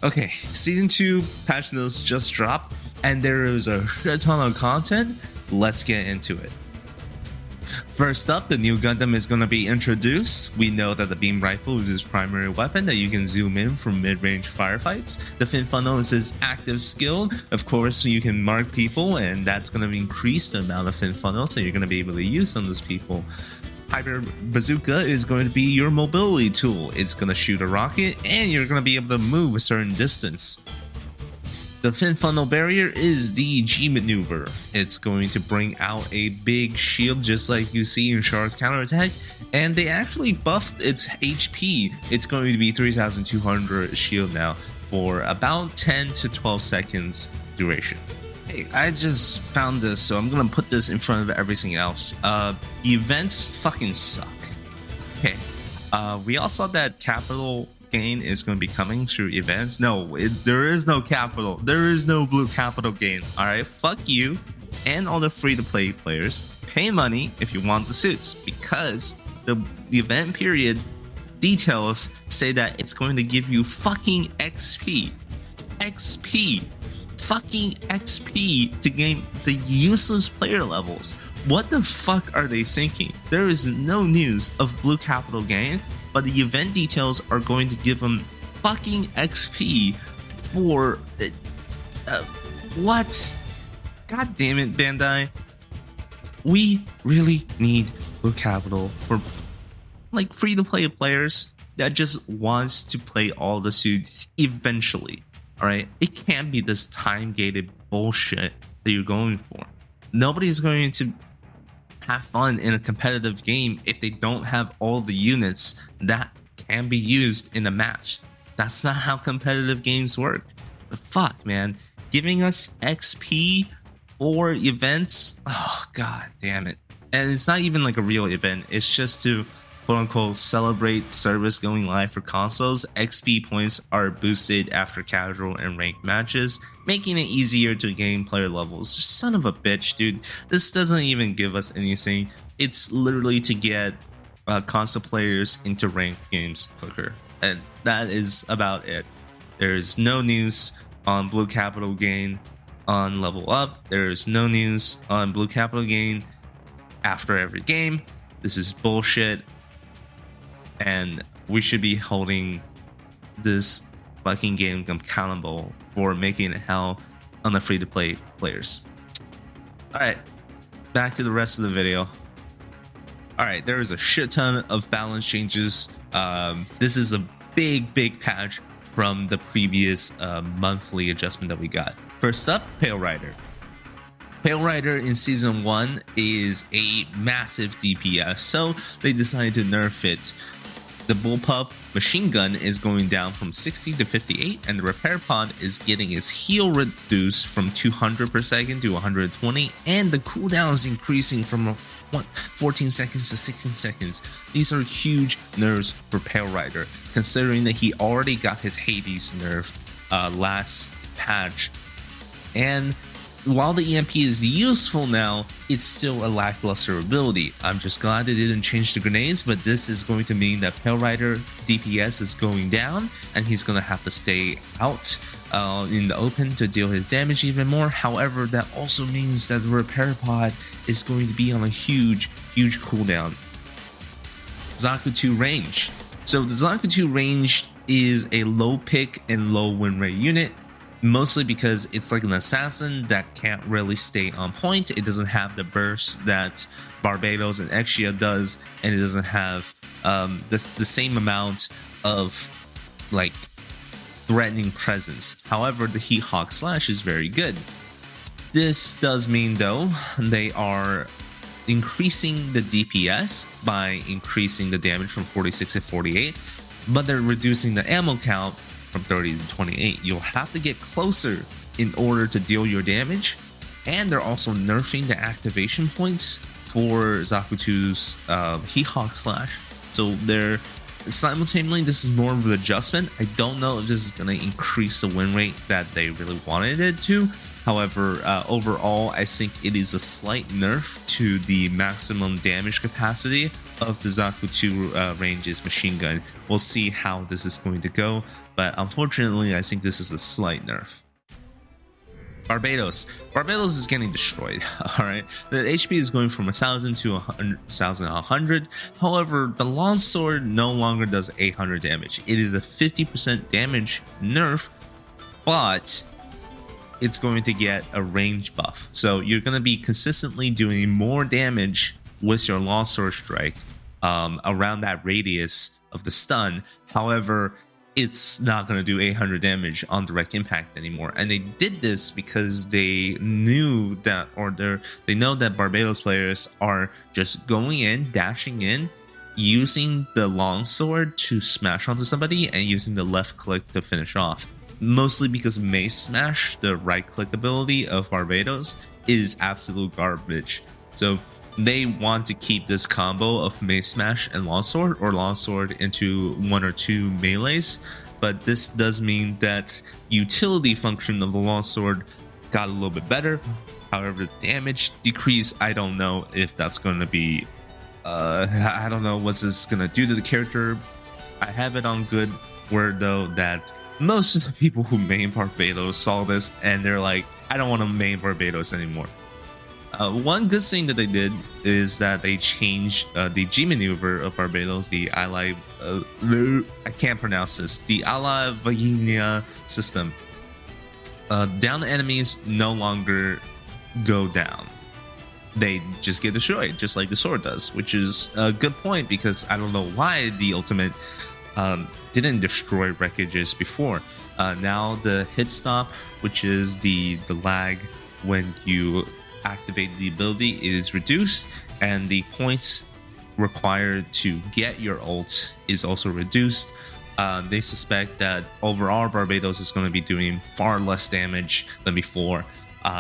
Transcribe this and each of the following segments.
Okay, Season 2 patch notes just dropped, and there is a shit ton of content. Let's get into it. First up, the new Gundam is going to be introduced. We know that the beam rifle is his primary weapon that you can zoom in from mid-range firefights. The fin funnel is his active skill. Of course, you can mark people, and that's going to increase the amount of fin funnel, so you're going to be able to use some of those people. Hyper Bazooka is going to be your mobility tool. It's going to shoot a rocket, and you're going to be able to move a certain distance. The fin funnel barrier is the G maneuver. It's going to bring out a big shield just like you see in Char's counterattack, and they actually buffed its HP. It's going to be 3200 shield now for about 10 to 12 seconds duration. Hey, I just found this, so I'm gonna put this in front of everything else. Events fucking suck. Okay, we all saw that capital gain is going to be coming through events. No, there is no capital. There is no blue capital gain. Alright, fuck you and all the free-to-play players. Pay money if you want the suits, because the event period details say that it's going to give you fucking XP. Fucking XP to gain the useless player levels. What the fuck are they thinking? There is no news of blue capital gain, but the event details are going to give them fucking XP for what? God damn it, Bandai. We really need blue capital for like free-to-play players that just wants to play all the suits eventually. Alright, it can't be this time-gated bullshit that you're going for. Nobody's going to have fun in a competitive game if they don't have all the units that can be used in a match. That's not how competitive games work. But fuck, man. Giving us XP for events? Oh, god damn it. And it's not even like a real event. It's just to quote-unquote celebrate service going live for consoles. XP points are boosted after casual and ranked matches, making it easier to gain player levels. Son of a bitch, dude. This doesn't even give us anything. It's literally to get console players into ranked games quicker. And that is about it. There's no news on blue capital gain on level up. There's no news on blue capital gain after every game. This is bullshit. And we should be holding this fucking game accountable for making it hell on the free-to-play players. Alright, back to the rest of the video. Alright, there is a shit ton of balance changes. This is a big patch from the previous monthly adjustment that we got. First up, Pale Rider. Pale Rider in Season 1 is a massive DPS, so they decided to nerf it. The bullpup machine gun is going down from 60 to 58, and the repair pod is getting its heal reduced from 200 per second to 120, and the cooldown is increasing from 14 seconds to 16 seconds. These are huge nerfs for Pale Rider, considering that he already got his Hades nerf last patch. And while the EMP is useful now, it's still a lackluster ability. I'm just glad they didn't change the grenades, but this is going to mean that Pale Rider DPS is going down, and he's going to have to stay out in the open to deal his damage even more. However, that also means that the repair pod is going to be on a huge cooldown. Zaku 2 range. So the Zaku 2 range is a low pick and low win rate unit. Mostly because it's like an assassin that can't really stay on point. It doesn't have the burst that Barbatos and Exia does, and it doesn't have the same amount of like threatening presence. However, the Heat Hawk Slash is very good. This does mean though they are increasing the DPS by increasing the damage from 46 to 48, but they're reducing the ammo count from 30 to 28. You'll have to get closer in order to deal your damage, and they're also nerfing the activation points for Zaku 2's Heat Hawk Slash. So they're simultaneously, this is more of an adjustment. I don't know if this is going to increase the win rate that they really wanted it to. However, overall, I think it is a slight nerf to the maximum damage capacity of the Zaku 2 range's machine gun. We'll see how this is going to go, but unfortunately, I think this is a slight nerf. Barbatos is getting destroyed. All right, the HP is going from 1000 to 1100. However, the longsword no longer does 800 damage. It is a 50% damage nerf, but it's going to get a range buff, so you're going to be consistently doing more damage with your longsword strike around that radius of the stun. However, it's not going to do 800 damage on direct impact anymore, and they did this because they knew that, or they know that Barbatos players are just going in, dashing in, using the longsword to smash onto somebody, and using the left click to finish off. Mostly because Mace Smash, the right click ability of Barbatos, is absolute garbage. So they want to keep this combo of Mace Smash and Longsword, or Longsword into 1 or 2 melees, but this does mean that utility function of the Longsword got a little bit better. However, damage decrease, I don't know if that's going to be, I don't know what this is going to do to the character. I have it on good word though that most of the people who main Barbatos saw this and they're like, I don't want to main Barbatos anymore. One good thing that they did is that they changed the G maneuver of Barbatos, the ally, I can't pronounce this, the ally Vagina system. Down enemies no longer go down. They just get destroyed, just like the sword does, which is a good point because I don't know why the ultimate didn't destroy wreckages before. Now the hit stop, which is the lag when you activate the ability, is reduced, and the points required to get your ult is also reduced. They suspect that overall Barbatos is going to be doing far less damage than before.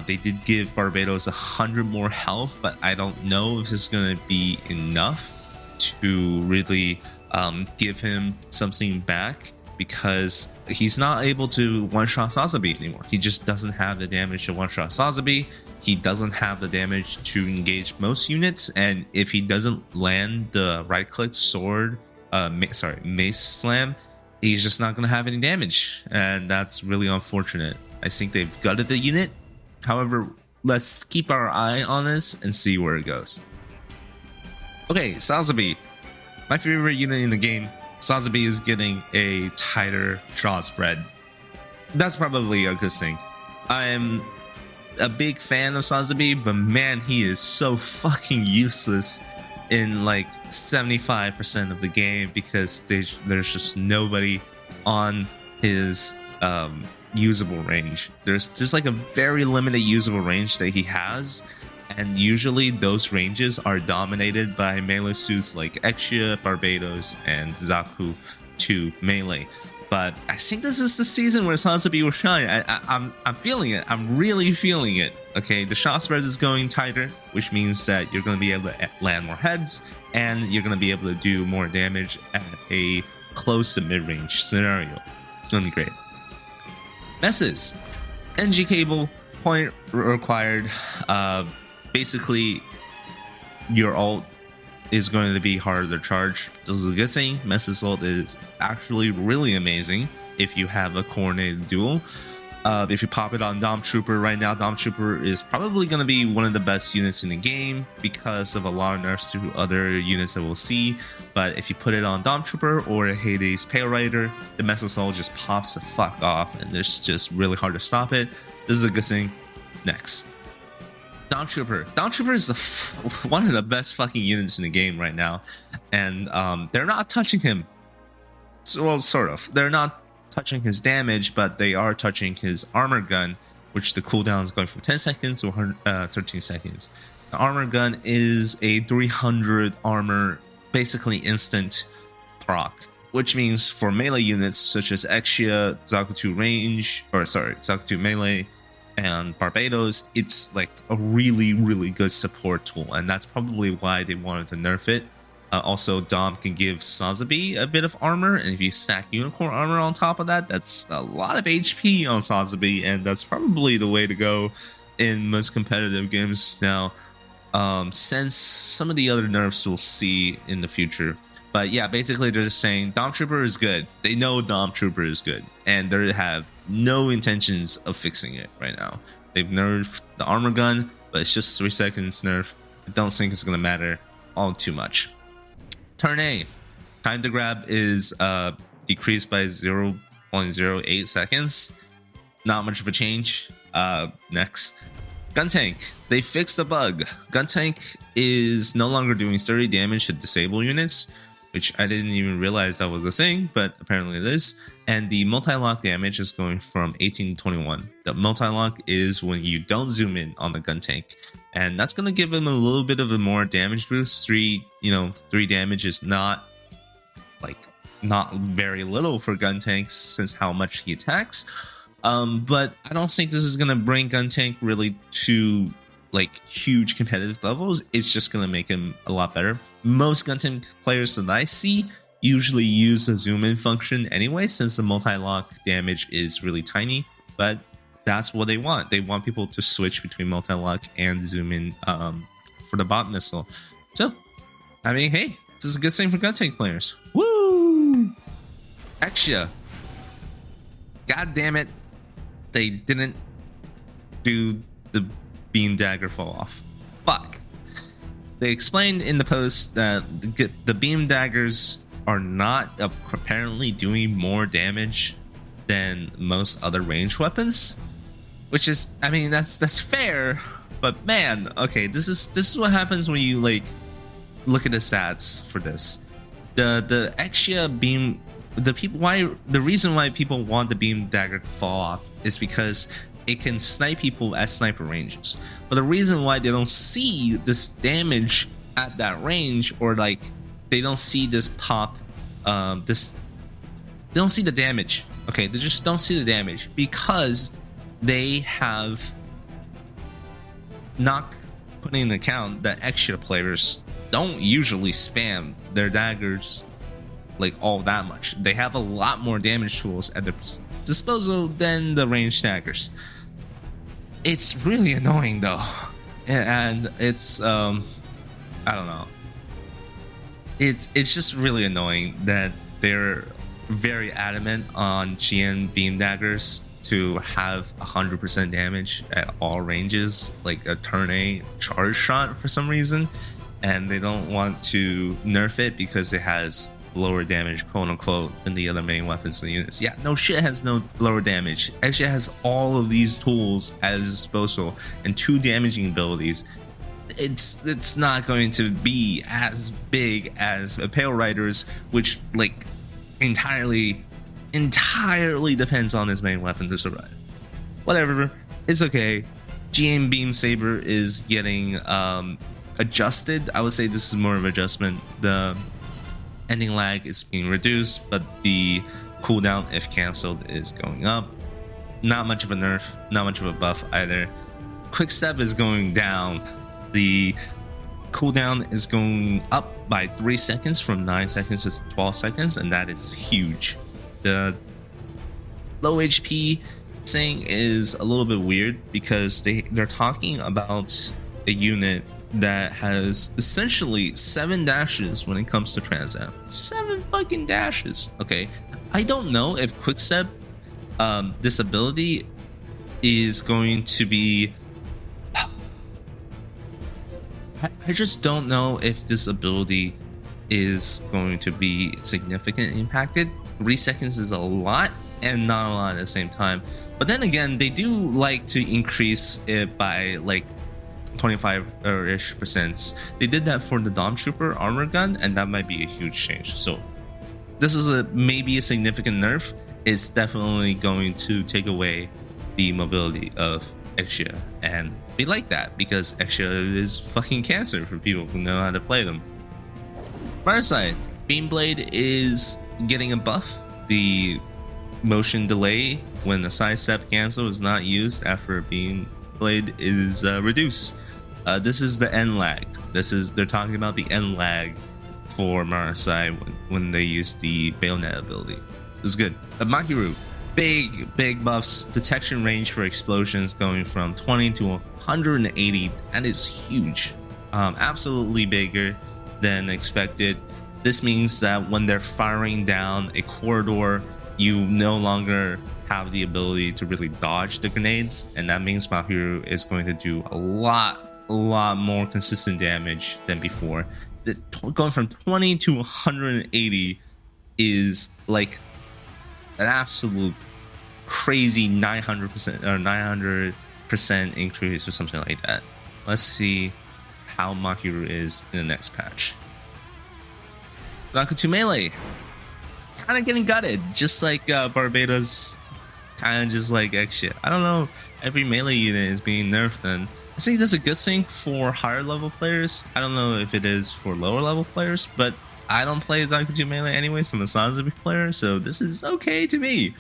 They did give Barbatos 100 more health, but I don't know if it's going to be enough to really give him something back, because he's not able to one-shot Sazabi anymore. He just doesn't have the damage to one-shot Sazabi. He doesn't have the damage to engage most units, and if he doesn't land the right-click sword, mace slam, he's just not going to have any damage, and that's really unfortunate. I think they've gutted the unit. However, let's keep our eye on this and see where it goes. Okay, Sazabi, my favorite unit in the game. Sazabi is getting a tighter shot spread. That's probably a good thing. I'm a big fan of Sazabi, but man, he is so fucking useless in like 75% of the game because there's just nobody on his usable range. There's like a very limited usable range that he has, and usually those ranges are dominated by melee suits like Exia, Barbatos, and Zaku 2 melee. But I think this is the season where Sazabi will shine. I'm feeling it. I'm really feeling it. Okay, the shot spread is going tighter, which means that you're going to be able to land more heads, and you're going to be able to do more damage at a close to mid-range scenario. It's going to be great. Messes. NG cable, point required. Basically, your ult is going to be harder to charge. This is a good thing. Mess's ult is actually really amazing if you have a coordinated duel. If you pop it on Dom Trooper right now, Dom Trooper is probably going to be one of the best units in the game because of a lot of nerfs to other units that we'll see. But if you put it on Dom Trooper or Hades Pale Rider, the Mess's ult just pops the fuck off, and it's just really hard to stop it. This is a good thing. Next. Dom Trooper. Dom Trooper is one of the best fucking units in the game right now, and they're not touching him. So, well, sort of. They're not touching his damage, but they are touching his armor gun, which the cooldown is going from 10 seconds to 13 seconds. The armor gun is a 300 armor, basically instant proc, which means for melee units such as Exia, Zaku 2 range, Zaku 2 melee, and Barbatos, it's like a really, really good support tool, and that's probably why they wanted to nerf it. Also, Dom can give Sazabi a bit of armor, and if you stack Unicorn armor on top of that, that's a lot of HP on Sazabi, and that's probably the way to go in most competitive games now, since some of the other nerfs we'll see in the future. But yeah, basically they're just saying Dom Trooper is good. They know Dom Trooper is good, and they have no intentions of fixing it right now. They've nerfed the armor gun, but it's just 3 seconds nerf. I don't think it's gonna matter all too much. Turn A, time to grab is decreased by 0.08 seconds. Not much of a change. Next, gun tank. They fixed the bug. Gun tank is no longer doing sturdy damage to disable units, which I didn't even realize that was a thing, but apparently it is. And the multi-lock damage is going from 18 to 21. The multi-lock is when you don't zoom in on the gun tank, and that's gonna give him a little bit of a more damage boost. 3 damage is not very little for gun tanks since how much he attacks. But I don't think this is gonna bring gun tank really to like huge competitive levels. It's just gonna make him a lot better. Most gun tank players that I see usually use the zoom in function anyway, since the multi-lock damage is really tiny, but that's what they want. They want people to switch between multi-lock and zoom in for the bot missile. So I mean, hey, this is a good thing for gun tank players. Woo! Exia. God damn it, they didn't do the beam dagger fall off. Fuck. They explained in the post that the beam daggers are not apparently doing more damage than most other ranged weapons, which is, I mean, that's fair, but man, okay, this is what happens when you like look at the stats for this. The Exia beam, the reason why people want the beam dagger to fall off is because it can snipe people at sniper ranges. But the reason why they don't see this damage at that range, or like they don't see this pop, they don't see the damage. Okay, they just don't see the damage because they have not put in account that extra players don't usually spam their daggers like all that much. They have a lot more damage tools at their disposal than the ranged daggers. It's really annoying though, and it's I don't know. It's just really annoying that they're very adamant on GN beam daggers to have 100% damage at all ranges, like a turn A charge shot for some reason, and they don't want to nerf it because it has lower damage, quote unquote, than the other main weapons in the units. Yeah, no shit has no lower damage. Actually, it has all of these tools at its disposal and 2 damaging abilities. It's not going to be as big as a Pale Rider's, which like entirely depends on his main weapon to survive. Whatever, it's okay. GM Beam Saber is getting adjusted. I would say this is more of an adjustment. The ending lag is being reduced, but the cooldown, if cancelled, is going up. Not much of a nerf, not much of a buff either. Quick step is going down. The cooldown is going up by 3 seconds, from 9 seconds to 12 seconds, and that is huge. The low HP thing is a little bit weird because they're talking about a unit that has essentially 7 dashes when it comes to Trans-Am. 7 fucking dashes. Okay, I don't know if Quickstep this ability is going to be, I just don't know if this ability is going to be significantly impacted. 3 seconds is a lot and not a lot at the same time, but then again, they do like to increase it by like 25-ish%. They did that for the Dom Trooper armor gun, and that might be a huge change. So this is maybe a significant nerf. It's definitely going to take away the mobility of Exia, and we like that because Exia is fucking cancer for people who know how to play them. Fire side, Beam Blade is getting a buff. The motion delay when the sidestep cancel is not used after a Beam Blade is reduced. This is the end lag. They're talking about the end lag for Marasai when they use the bayonet ability. This is good. Makiru, big buffs. Detection range for explosions going from 20 to 180. That is huge. Absolutely bigger than expected. This means that when they're firing down a corridor, you no longer have the ability to really dodge the grenades, and that means Mahiru is going to do a lot more consistent damage than before. Going from 20 to 180 is like an absolute crazy 900% or 900% increase or something like that. Let's see how Mahiru is in the next patch. Zakuto Melee, kind of getting gutted, just like Barbatos, kind of just like X shit. I don't know, every melee unit is being nerfed, and I think that's a good thing for higher level players. I don't know if it is for lower level players, but I don't play Zakuto Melee anyway, so I'm a Sanzabi player, so this is okay to me.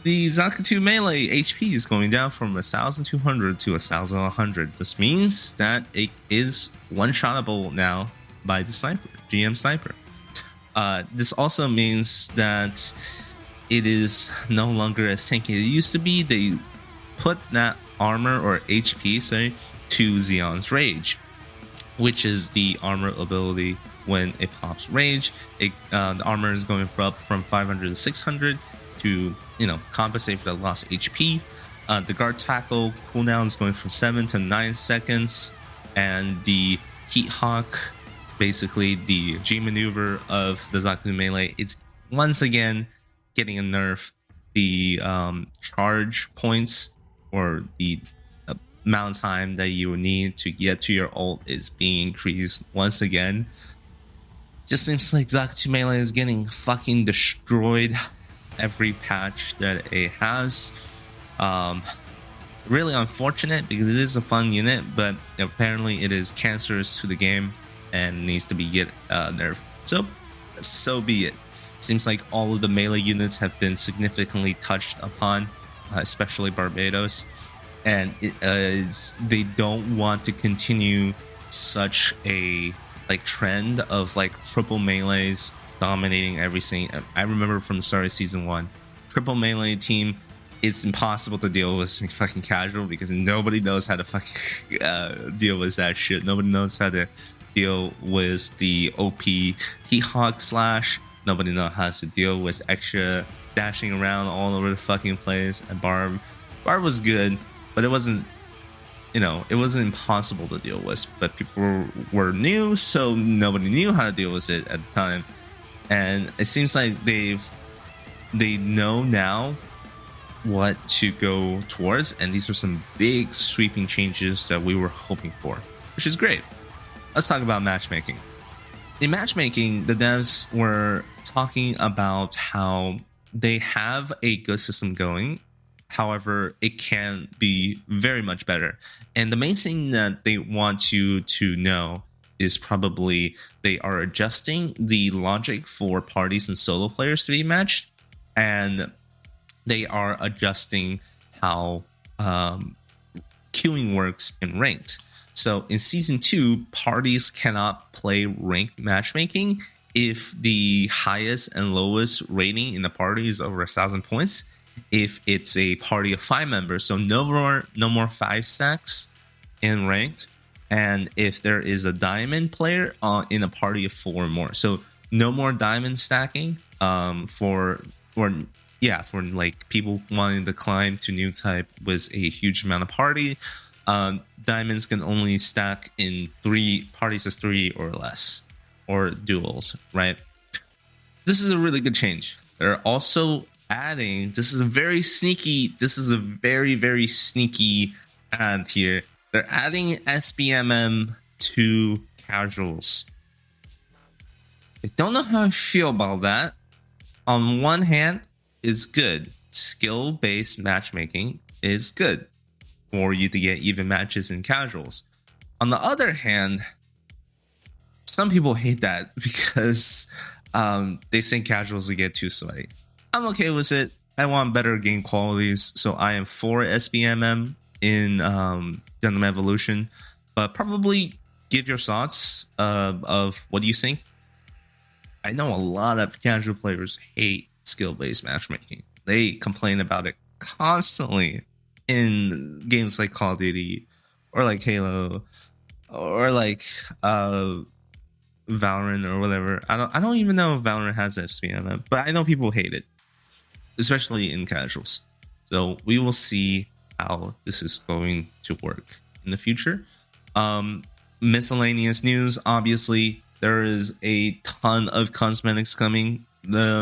The Zakuto Melee HP is going down from 1,200 to 1,100. This means that it is one-shottable now by the sniper, GM sniper. This also means that it is no longer as tanky as it used to be. They put that armor or HP, sorry, to Zeon's Rage, which is the armor ability when it pops Rage. The armor is going up from 500 to 600 to, compensate for the lost HP. The guard tackle cooldown is going from 7 to 9 seconds, and the Heat Hawk, basically the G maneuver of the Zakuto Melee, it's once again getting a nerf. The charge points, or the amount of time that you need to get to your ult, is being increased once again. Just seems like Zakuto Melee is getting fucking destroyed every patch that it has. Really unfortunate, because it is a fun unit, but apparently it is cancerous to the game and needs to be nerfed. So be it. Seems like all of the melee units have been significantly touched upon, especially Barbatos, and they don't want to continue such a trend of triple melees dominating everything. I remember from the start of season 1, triple melee team, it's impossible to deal with fucking casual, because nobody knows how to fucking deal with that shit. Nobody knows how to deal with the OP Heat Hawk slash. Nobody knows how to deal with extra dashing around all over the fucking place. And Barb was good, but it wasn't, it wasn't impossible to deal with. But people were new, so nobody knew how to deal with it at the time. And it seems like they know now what to go towards, and these are some big sweeping changes that we were hoping for, which is great. Let's talk about matchmaking. In matchmaking, the devs were talking about how they have a good system going. However, it can be very much better. And the main thing that they want you to know is probably they are adjusting the logic for parties and solo players to be matched, and they are adjusting how queuing works in ranked. So in season 2, parties cannot play ranked matchmaking if the highest and lowest rating in the party is over 1,000 points. If it's a party of 5 members, so no more 5 stacks in ranked. And if there is a diamond player in a party of 4 or more, so no more diamond stacking for people wanting to climb to new type with a huge amount of party. Diamonds can only stack in 3 parties of 3 or less, or duels, right? This is a really good change. They're also adding, this is a very, very sneaky add here. They're adding SBMM to casuals. I don't know how I feel about that. On one hand, it's good. Skill-based matchmaking is good for you to get even matches in casuals. On the other hand, some people hate that because they think casuals will get too sweaty. I'm okay with it. I want better game qualities, so I am for SBMM in Gundam Evolution, but probably give your thoughts of what do you think. I know a lot of casual players hate skill-based matchmaking. They complain about it constantly in games like Call of Duty or like Halo or like Valorant or whatever. I don't even know if Valorant has SBMM, but I know people hate it, especially in casuals. So we will see how this is going to work in the future. Miscellaneous news, obviously there is a ton of cosmetics coming.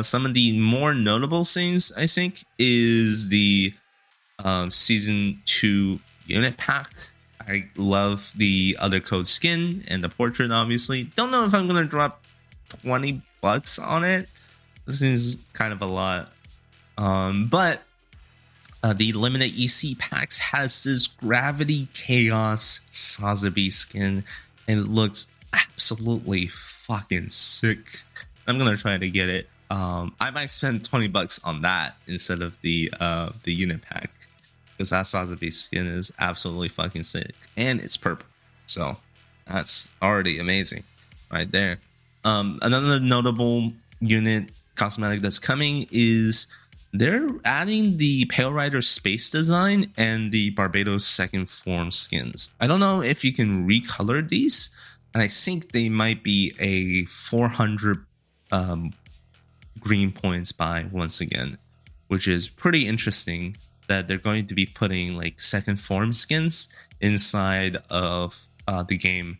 Some of the more notable things, I think, is the season 2 unit pack. I love the other code skin and the portrait, obviously. Don't know if I'm gonna drop $20 on it. This is kind of a lot. But the limited EC packs has this Gravity Chaos Sazabi skin, and it looks absolutely fucking sick. I'm gonna try to get it. I might spend $20 on that instead of the unit pack, because that Sazabi skin is absolutely fucking sick, and it's purple, so that's already amazing right there. Another notable unit cosmetic that's coming is they're adding the Pale Rider space design and the Barbatos second form skins. I don't know if you can recolor these, and I think they might be a 400 green points buy once again, which is pretty interesting that they're going to be putting like second form skins inside of the game,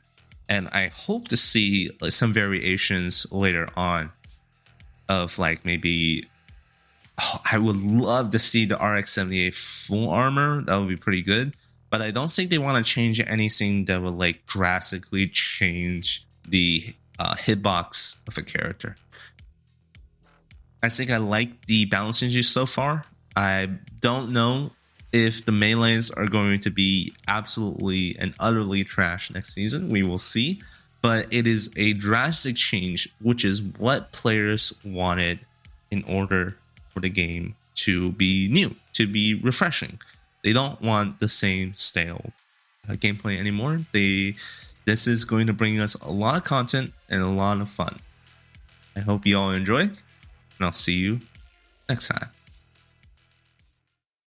and I hope to see like some variations later on of like maybe I would love to see the RX-78 full armor. That would be pretty good, but I don't think they want to change anything that would like drastically change the hitbox of a character. I think I like the balance changes so far. I don't know if the melees are going to be absolutely and utterly trash next season. We will see, but it is a drastic change, which is what players wanted in order for the game to be new, to be refreshing. They don't want the same stale gameplay anymore. This is going to bring us a lot of content and a lot of fun. I hope you all enjoy, and I'll see you next time.